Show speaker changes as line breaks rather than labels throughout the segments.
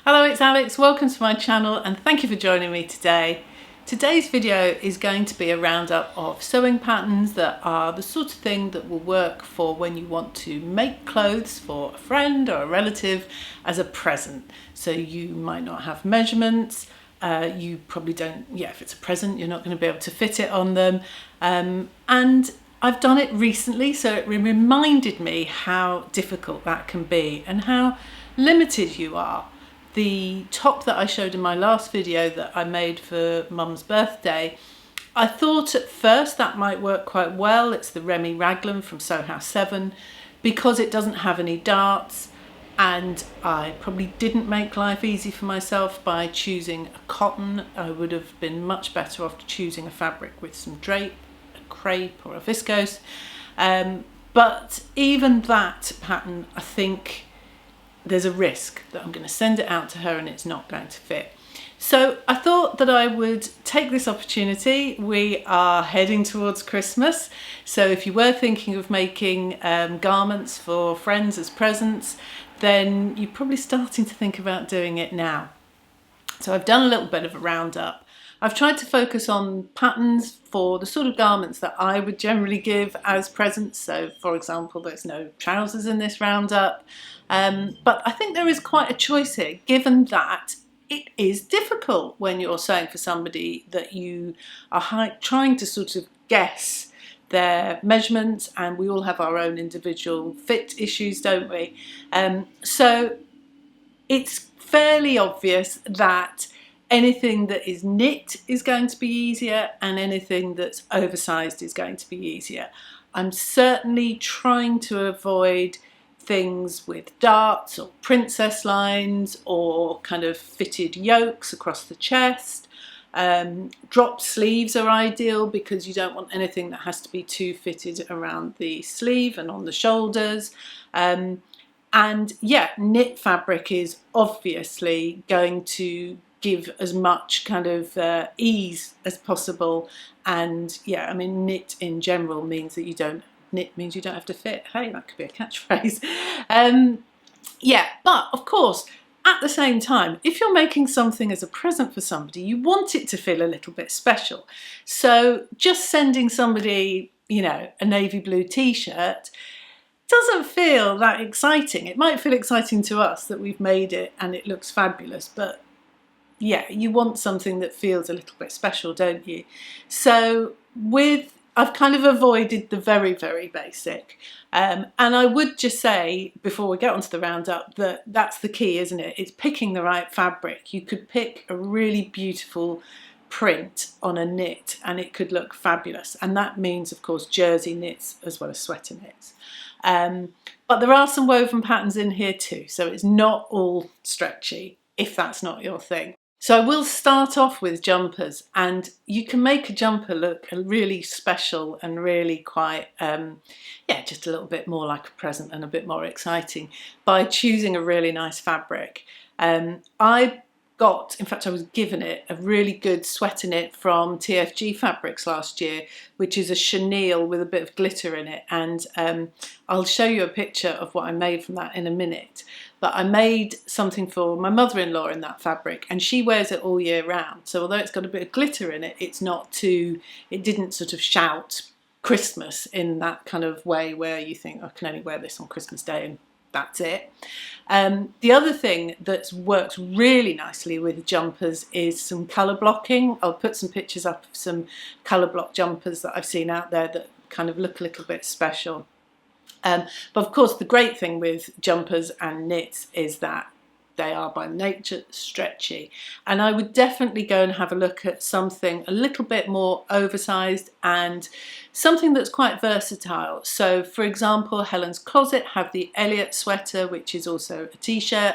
Hello, it's Alex. Welcome to my channel and thank you for joining me today. Today's video is going to be a roundup of sewing patterns that are the sort of thing that will work for when you want to make clothes for a friend or a relative as a present. So you might not have measurements, you probably don't, if it's a present, you're not going to be able to fit it on them. And I've done it recently, so it reminded me how difficult that can be and how limited you are. The top that I showed in my last video that I made for Mum's birthday, I thought at first that might work quite well. It's the Remy Raglan from Sew House 7 because it doesn't have any darts, and I probably didn't make life easy for myself by choosing a cotton. I would have been much better off choosing a fabric with some drape, a crepe or a viscose. But even that pattern, I think there's a risk that I'm going to send it out to her and it's not going to fit. So I thought that I would take this opportunity. We are heading towards Christmas, so if you were thinking of making garments for friends as presents, then you're probably starting to think about doing it now. So I've done a little bit of a roundup. I've tried to focus on patterns for the sort of garments that I would generally give as presents. So for example, there's no trousers in this roundup. But I think there is quite a choice here, given that it is difficult when you're sewing for somebody that you are trying to sort of guess their measurements, and we all have our own individual fit issues, don't we? So it's fairly obvious that anything that is knit is going to be easier and anything that's oversized is going to be easier. I'm certainly trying to avoid things with darts or princess lines or kind of fitted yokes across the chest. Drop sleeves are ideal because you don't want anything that has to be too fitted around the sleeve and on the shoulders. And yeah, knit fabric is obviously going to give as much kind of ease as possible. And yeah, I mean, knit in general means that you don't have to fit. Hey, that could be a catchphrase. Yeah, but of course, at the same time, if you're making something as a present for somebody, you want it to feel a little bit special. So just sending somebody, a navy blue t-shirt doesn't feel that exciting. It might feel exciting to us that we've made it and it looks fabulous, but yeah, you want something that feels a little bit special, don't you? So I've kind of avoided the very, very basic. And I would just say, before we get onto the roundup, that that's the key, isn't it? It's picking the right fabric. You could pick a really beautiful print on a knit and it could look fabulous. And that means, of course, jersey knits as well as sweater knits. But there are some woven patterns in here too, so it's not all stretchy if that's not your thing. So I will start off with jumpers, and you can make a jumper look really special and really quite, just a little bit more like a present and a bit more exciting by choosing a really nice fabric. I was given it a really good sweater knit from TFG Fabrics last year, which is a chenille with a bit of glitter in it, and I'll show you a picture of what I made from that in a minute. But I made something for my mother-in-law in that fabric, and she wears it all year round. So although it's got a bit of glitter in it, it didn't sort of shout Christmas in that kind of way where you think, I can only wear this on Christmas Day and that's it. The other thing that works really nicely with jumpers is some colour blocking. I'll put some pictures up of some colour block jumpers that I've seen out there that kind of look a little bit special. But of course, the great thing with jumpers and knits is that they are by nature stretchy, and I would definitely go and have a look at something a little bit more oversized and something that's quite versatile. So for example, Helen's Closet have the Elliot sweater, which is also a t-shirt.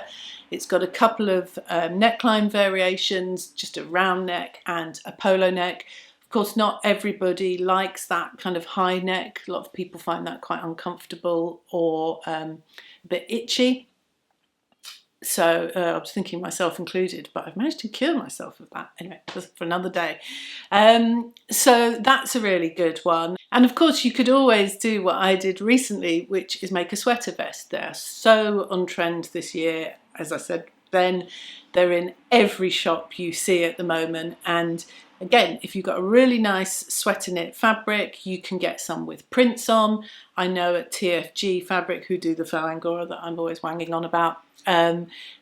It's got a couple of neckline variations, just a round neck and a polo neck. Of course, not everybody likes that kind of high neck. A lot of people find that quite uncomfortable or a bit itchy. So I was thinking myself included, but I've managed to cure myself of that. Anyway, that's for another day. So that's a really good one. And of course, you could always do what I did recently, which is make a sweater vest. They're so on trend this year. As I said then they're in every shop you see at the moment. And again, if you've got a really nice sweater knit fabric, you can get some with prints on. I know at TFG Fabric, who do the faux angora that I'm always wanging on about,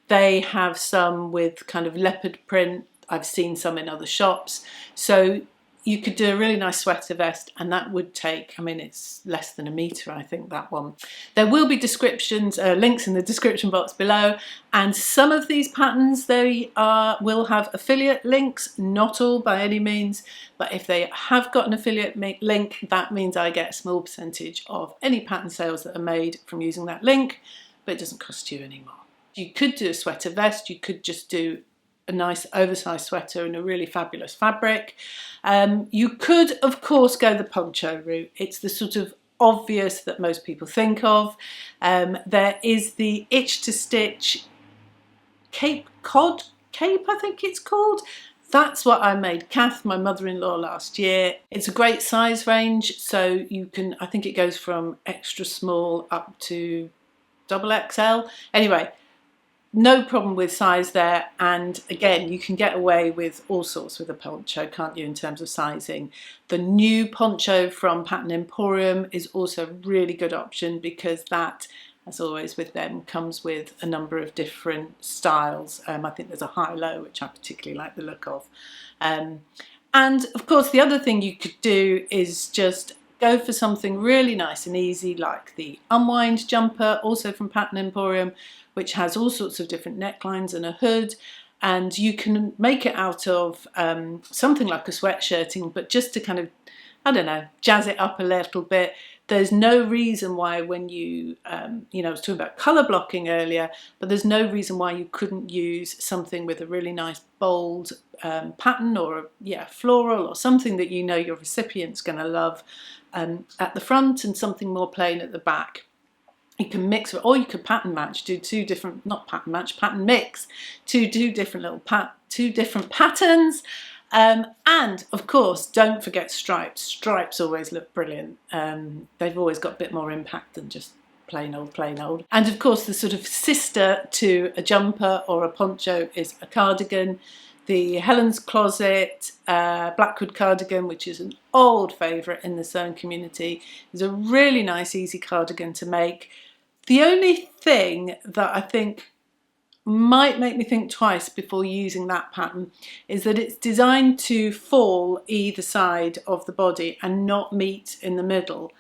they have some with kind of leopard print. I've seen some in other shops. So you could do a really nice sweater vest, and that would take, I mean, it's less than a metre, I think, that one. There will be descriptions, links in the description box below, and some of these patterns, will have affiliate links, not all by any means, but if they have got an affiliate link, that means I get a small percentage of any pattern sales that are made from using that link, but it doesn't cost you any more. You could do a sweater vest, you could just do a nice oversized sweater in a really fabulous fabric. You could, of course, go the poncho route. It's the sort of obvious that most people think of. There is the itch to stitch cape, I think it's called. That's what I made Kath, my mother-in-law, last year. It's a great size range, so you can, I think it goes from extra small up to XXL. Anyway, no problem with size there, and again, you can get away with all sorts with a poncho, can't you, in terms of sizing. The new poncho from Pattern Emporium is also a really good option, because that, as always with them, comes with a number of different styles. I think there's a high-low, which I particularly like the look of. And of course, the other thing you could do is just go for something really nice and easy, like the Unwind jumper, also from Pattern Emporium, which has all sorts of different necklines and a hood, and you can make it out of something like a sweatshirting, but just to kind of, I don't know, jazz it up a little bit. There's no reason why, when you, you know, I was talking about colour blocking earlier, but there's no reason why you couldn't use something with a really nice bold pattern, or floral, or something that you know your recipient's going to love at the front, and something more plain at the back. You can mix, or you could pattern match, do two different, not pattern match, pattern mix, two different little two different patterns. And of course, don't forget stripes. Stripes always look brilliant. They've always got a bit more impact than just plain old. And of course, the sort of sister to a jumper or a poncho is a cardigan. The Helen's Closet Blackwood cardigan, which is an old favourite in the sewing community, is a really nice, easy cardigan to make. The only thing that I think might make me think twice before using that pattern is that it's designed to fall either side of the body and not meet in the middle.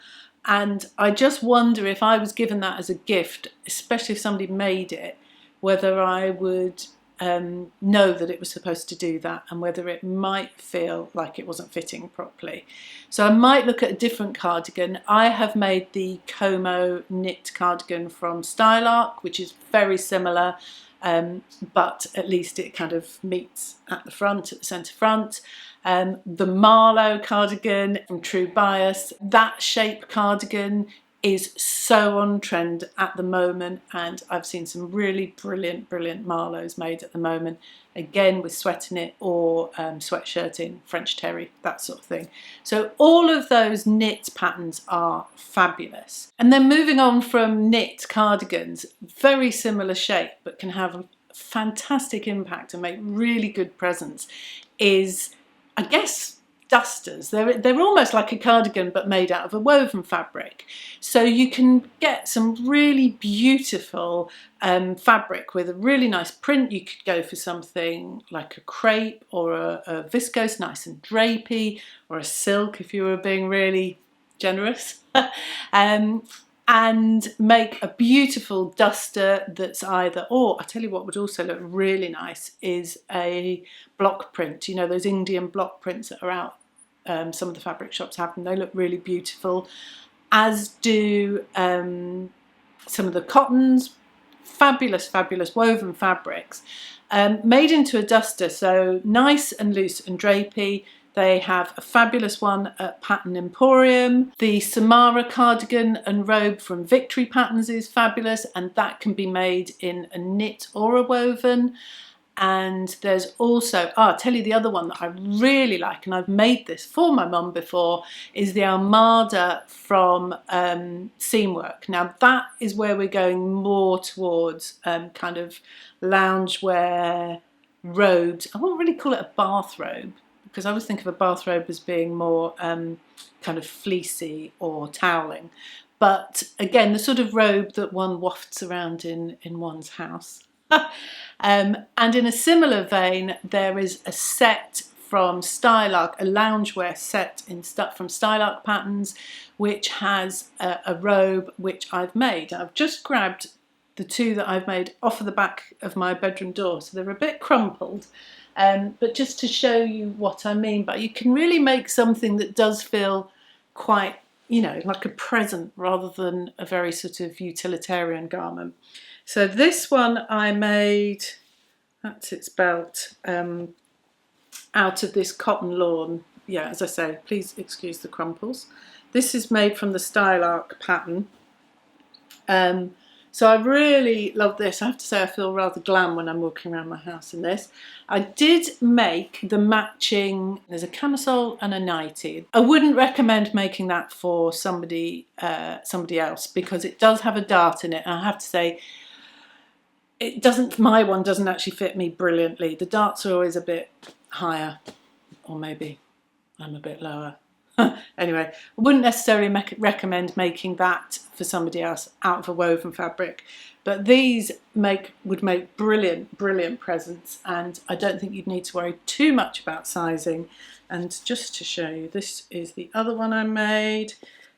And I just wonder, if I was given that as a gift, especially if somebody made it, whether I would know that it was supposed to do that, and whether it might feel like it wasn't fitting properly. So I might look at a different cardigan. I have made the Como knit cardigan from Stylark, which is very similar, but at least it kind of meets at the front, at the centre front. The Marlo cardigan from True Bias, that shape cardigan is so on trend at the moment, and I've seen some really brilliant Marlos made at the moment, again with sweater knit or sweatshirting, French terry, that sort of thing. So all of those knit patterns are fabulous. And then moving on from knit cardigans, very similar shape but can have a fantastic impact and make really good presents, is, I guess, dusters. They're almost like a cardigan but made out of a woven fabric. So you can get some really beautiful fabric with a really nice print. You could go for something like a crepe or a viscose, nice and drapey, or a silk if you were being really generous. And make a beautiful duster that's either, or I tell you what would also look really nice is a block print. You know, those Indian block prints that are out, some of the fabric shops have them. They look really beautiful, as do some of the cottons. Fabulous woven fabrics made into a duster, so nice and loose and drapey. They have a fabulous one at Pattern Emporium. The Samara cardigan and robe from Victory Patterns is fabulous, and that can be made in a knit or a woven. And there's also, I'll tell you the other one that I really like, and I've made this for my mum before, is the Almada from Seamwork. Now that is where we're going more towards kind of loungewear, robes. I wouldn't really call it a bathrobe, because I always think of a bathrobe as being more kind of fleecy or toweling. But again, the sort of robe that one wafts around in one's house. And in a similar vein, there is a set from Stylark, a loungewear set from Stylark Patterns, which has a robe which I've made. I've just grabbed the two that I've made off of the back of my bedroom door, so they're a bit crumpled, but just to show you what I mean. But you can really make something that does feel quite, you know, like a present rather than a very sort of utilitarian garment. So this one I made, that's its belt, out of this cotton lawn. Yeah, as I say, please excuse the crumples. This is made from the Stylark pattern. So I really love this. I have to say I feel rather glam when I'm walking around my house in this. I did make the matching, there's a camisole and a nightie. I wouldn't recommend making that for somebody else, because it does have a dart in it, and I have to say, my one doesn't actually fit me brilliantly. The darts are always a bit higher, or maybe I'm a bit lower. Anyway, I wouldn't necessarily recommend making that for somebody else out of a woven fabric, but these would make brilliant presents, and I don't think you'd need to worry too much about sizing. And just to show you, this is the other one I made,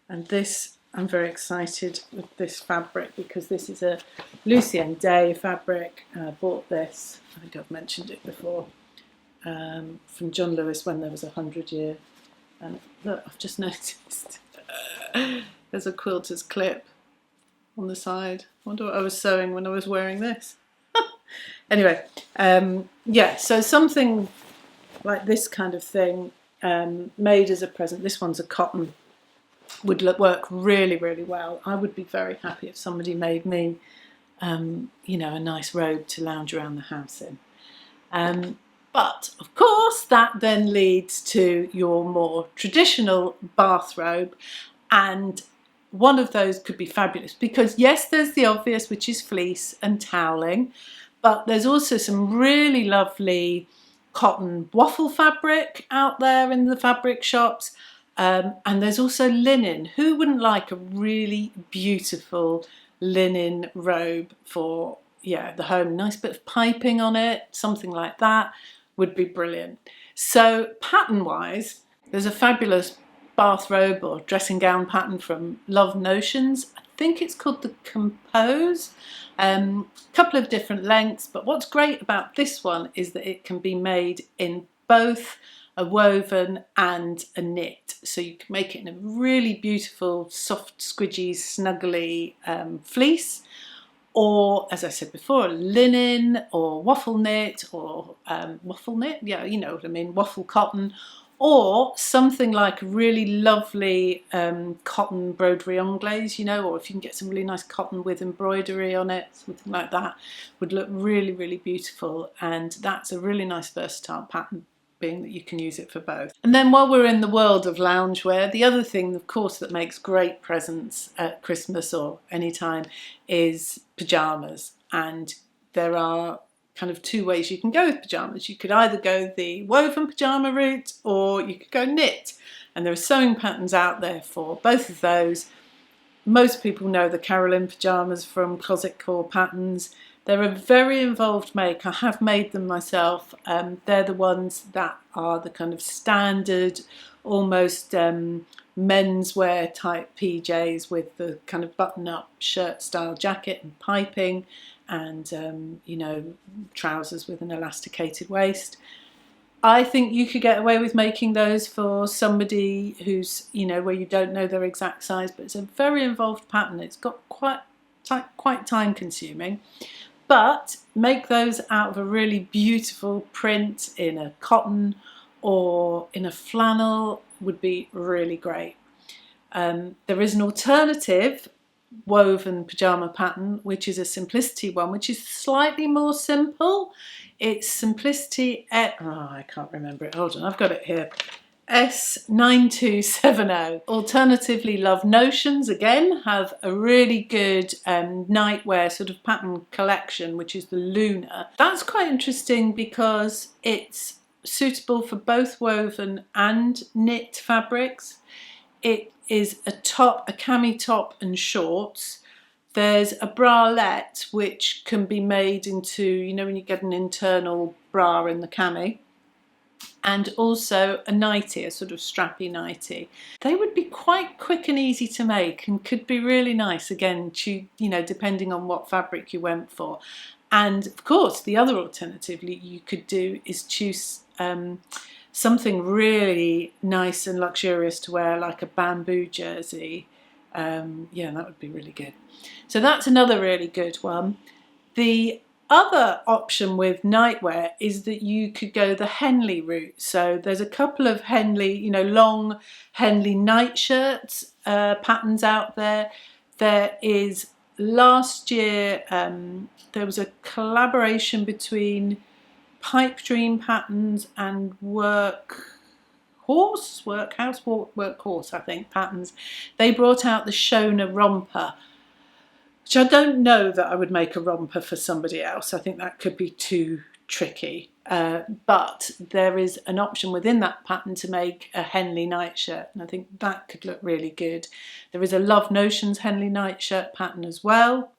and this, I'm very excited with this fabric because this is a Lucienne Day fabric, and I bought this, I think I've mentioned it before, from John Lewis when there was 100-year. And look, I've just noticed there's a quilter's clip on the side. I wonder what I was sewing when I was wearing this. Anyway, yeah, so something like this kind of thing made as a present. This one's a cotton, would work really well. I would be very happy if somebody made me, you know, a nice robe to lounge around the house in. But of course that then leads to your more traditional bathrobe, and one of those could be fabulous because yes, there's the obvious, which is fleece and toweling, but there's also some really lovely cotton waffle fabric out there in the fabric shops, and there's also linen. Who wouldn't like a really beautiful linen robe for, yeah, the home? Nice bit of piping on it, something like that would be brilliant. So pattern wise, there's a fabulous bathrobe or dressing gown pattern from Love Notions. I think it's called the Compose. A couple of different lengths, but what's great about this one is that it can be made in both a woven and a knit. So you can make it in a really beautiful, soft, squidgy, snuggly fleece, or as I said before, linen or waffle knit, or waffle knit, yeah, you know what I mean, waffle cotton, or something like a really lovely cotton broderie anglaise, you know, or if you can get some really nice cotton with embroidery on it, something like that would look really beautiful. And that's a really nice versatile pattern, being that you can use it for both. And then while we're in the world of loungewear, the other thing, of course, that makes great presents at Christmas or any time is pajamas. And there are kind of two ways you can go with pajamas. You could either go the woven pajama route or you could go knit. And there are sewing patterns out there for both of those. Most people know the Carolyn pajamas from Closet Core Patterns. They're a very involved make. I have made them myself. They're the ones that are the kind of standard, almost menswear type PJs with the kind of button-up shirt style jacket and piping, and you know, trousers with an elasticated waist. I think you could get away with making those for somebody who's, you know, where you don't know their exact size, but it's a very involved pattern. It's got quite time consuming. But make those out of a really beautiful print in a cotton or in a flannel would be really great. There is an alternative woven pajama pattern, which is a simplicity one, which is slightly more simple. It's Simplicity, I can't remember it, hold on, I've got it here. S9270. Alternatively, Love Notions again have a really good nightwear sort of pattern collection, which is the Lunar. That's quite interesting because it's suitable for both woven and knit fabrics. It is a top, a cami top and shorts. There's a bralette which can be made into, you know, when you get an internal bra in the cami, and also a nightie, a sort of strappy nightie. They would be quite quick and easy to make and could be really nice, again, you know, depending on what fabric you went for. And of course, the other alternative you could do is choose something really nice and luxurious to wear, like a bamboo jersey. Yeah, that would be really good. So that's another really good one. The other option with nightwear is that you could go the Henley route. So there's a couple of Henley, you know, long Henley nightshirts patterns out there. There is, last year, there was a collaboration between Pipe Dream Patterns and Workhorse, I think, patterns. They brought out the Shona romper, which I don't know that I would make a romper for somebody else. I think that could be too tricky. But there is an option within that pattern to make a Henley nightshirt, and I think that could look really good. There is a Love Notions Henley nightshirt pattern as well.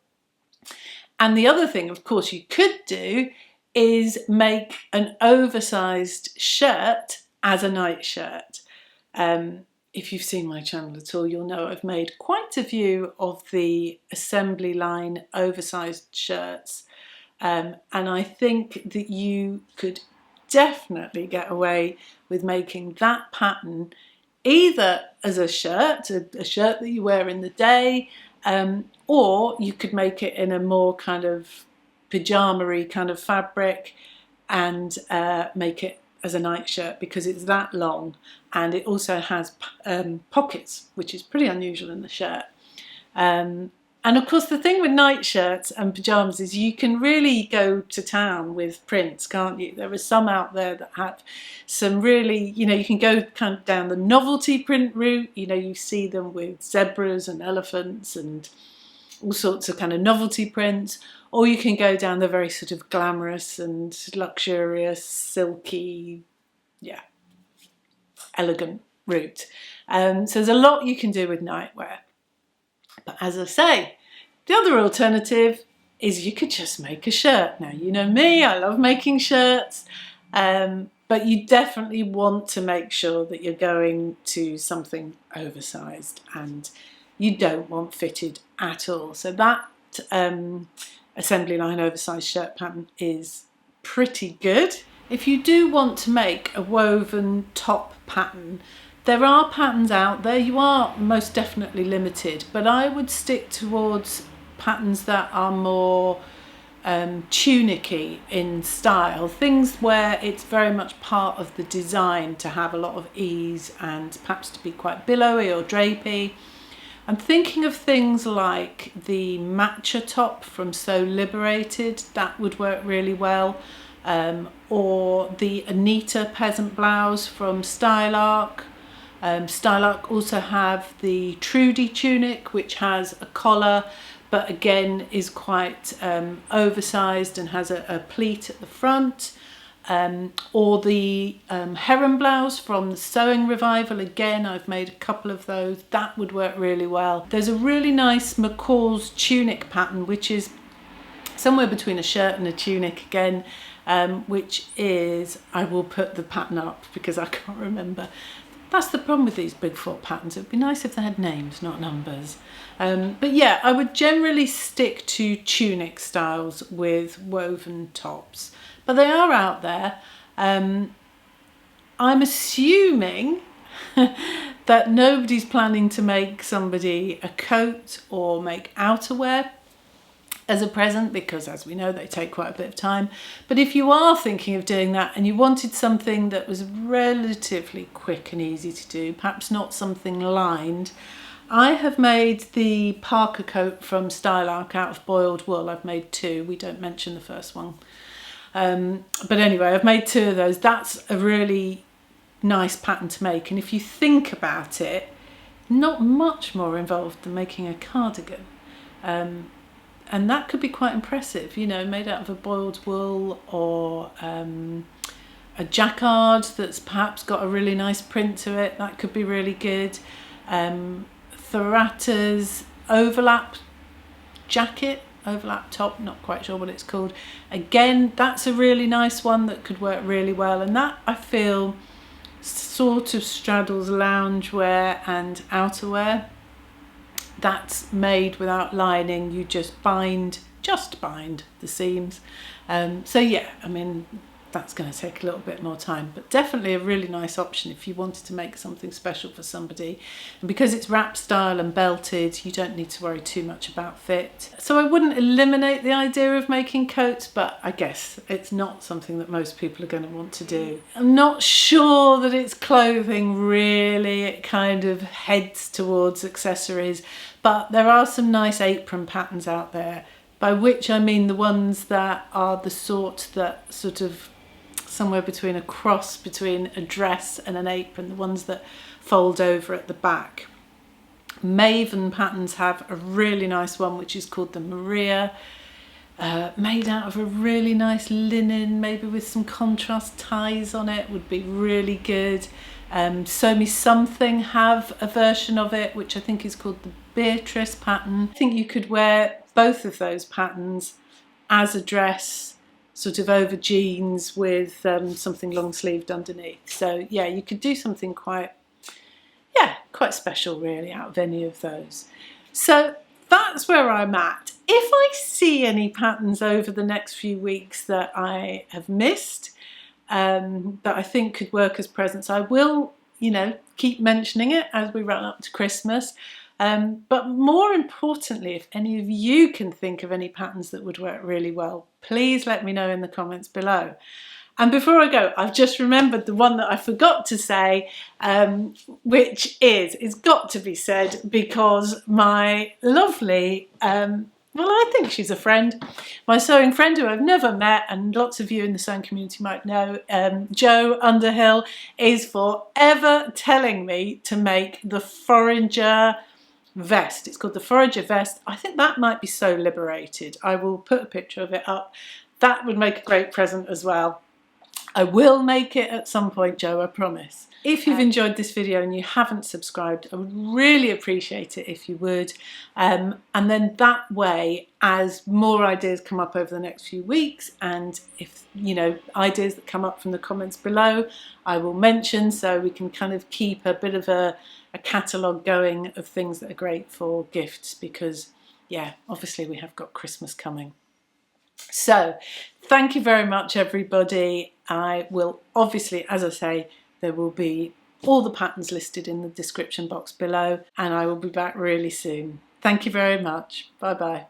And the other thing, of course, you could do is make an oversized shirt as a nightshirt. If you've seen my channel at all, you'll know I've made quite a few of the assembly line oversized shirts. And I think that you could definitely get away with making that pattern either as a shirt that you wear in the day, or you could make it in a more kind of pajama-y kind of fabric and make it as a nightshirt, because it's that long and it also has pockets, which is pretty unusual in the shirt. And of course, the thing with nightshirts and pyjamas is you can really go to town with prints, can't you? There are some out there that have some really, you know, you can go kind of down the novelty print route. You know, you see them with zebras and elephants and all sorts of kind of novelty prints, or you can go down the very sort of glamorous and luxurious, silky, yeah, elegant route. So there's a lot you can do with nightwear. But as I say, the other alternative is you could just make a shirt. Now, you know me, I love making shirts, but you definitely want to make sure that you're going to something oversized and you don't want fitted at all. So that assembly line oversized shirt pattern is pretty good. If you do want to make a woven top pattern, there are patterns out there. You are most definitely limited, but I would stick towards patterns that are more tunic-y in style, things where it's very much part of the design to have a lot of ease and perhaps to be quite billowy or drapey. I'm thinking of things like the matcha top from So Liberated, that would work really well, or the Anita peasant blouse from Style Arc. Style Arc also have the Trudy tunic, which has a collar, but again is quite oversized and has a pleat at the front. Or the heron blouse from the Sewing Revival. Again, I've made a couple of those. That would work really well. There's a really nice McCall's tunic pattern, which is somewhere between a shirt and a tunic again, which is, I will put the pattern up because I can't remember. That's the problem with these big foot patterns. It would be nice if they had names, not numbers. But yeah, I would generally stick to tunic styles with woven tops. But they are out there. I'm assuming that nobody's planning to make somebody a coat or make outerwear as a present, because as we know, they take quite a bit of time. But if you are thinking of doing that and you wanted something that was relatively quick and easy to do, perhaps not something lined, I have made the Parker coat from Style Arc out of boiled wool. I've made two. We don't mention the first one. But anyway, I've made 2 of those. That's a really nice pattern to make, and if you think about it, not much more involved than making a cardigan, and that could be quite impressive, you know, made out of a boiled wool, or a jacquard that's perhaps got a really nice print to it. That could be really good. Thoratta's overlap jacket, overlap top, not quite sure what it's called. Again, that's a really nice one that could work really well, and that I feel sort of straddles loungewear and outerwear. That's made without lining, you just bind the seams. So yeah, I mean, that's going to take a little bit more time, but definitely a really nice option if you wanted to make something special for somebody. And because it's wrap style and belted, you don't need to worry too much about fit. So I wouldn't eliminate the idea of making coats, but I guess it's not something that most people are going to want to do. I'm not sure that it's clothing really, it kind of heads towards accessories, but there are some nice apron patterns out there, by which I mean the ones that are the sort that sort of somewhere between a cross between a dress and an apron, the ones that fold over at the back. Maven patterns have a really nice one which is called the Maria, made out of a really nice linen, maybe with some contrast ties on it, would be really good. Sew Me Something have a version of it which I think is called the Beatrice pattern. I think you could wear both of those patterns as a dress, sort of over jeans with something long sleeved underneath. So yeah, you could do something quite special really out of any of those. So that's where I'm at. If I see any patterns over the next few weeks that I have missed, that I think could work as presents, I will, you know, keep mentioning it as we run up to Christmas. But more importantly, if any of you can think of any patterns that would work really well, please let me know in the comments below. And before I go, I've just remembered the one that I forgot to say, which it's got to be said because my lovely, well, I think she's a friend, my sewing friend who I've never met, and lots of you in the sewing community might know, Jo Underhill, is forever telling me to make the Forager Vest. It's called the Forager Vest. I think that might be so liberated. I will put a picture of it up. That would make a great present as well. I will make it at some point, Jo, I promise. If you've enjoyed this video and you haven't subscribed, I would really appreciate it if you would. And then that way, as more ideas come up over the next few weeks, and if, you know, ideas that come up from the comments below, I will mention, so we can kind of keep a bit of a catalogue going of things that are great for gifts, because yeah, obviously we have got Christmas coming. So thank you very much, everybody. I will obviously, as I say, there will be all the patterns listed in the description box below, and I will be back really soon. Thank you very much. Bye bye.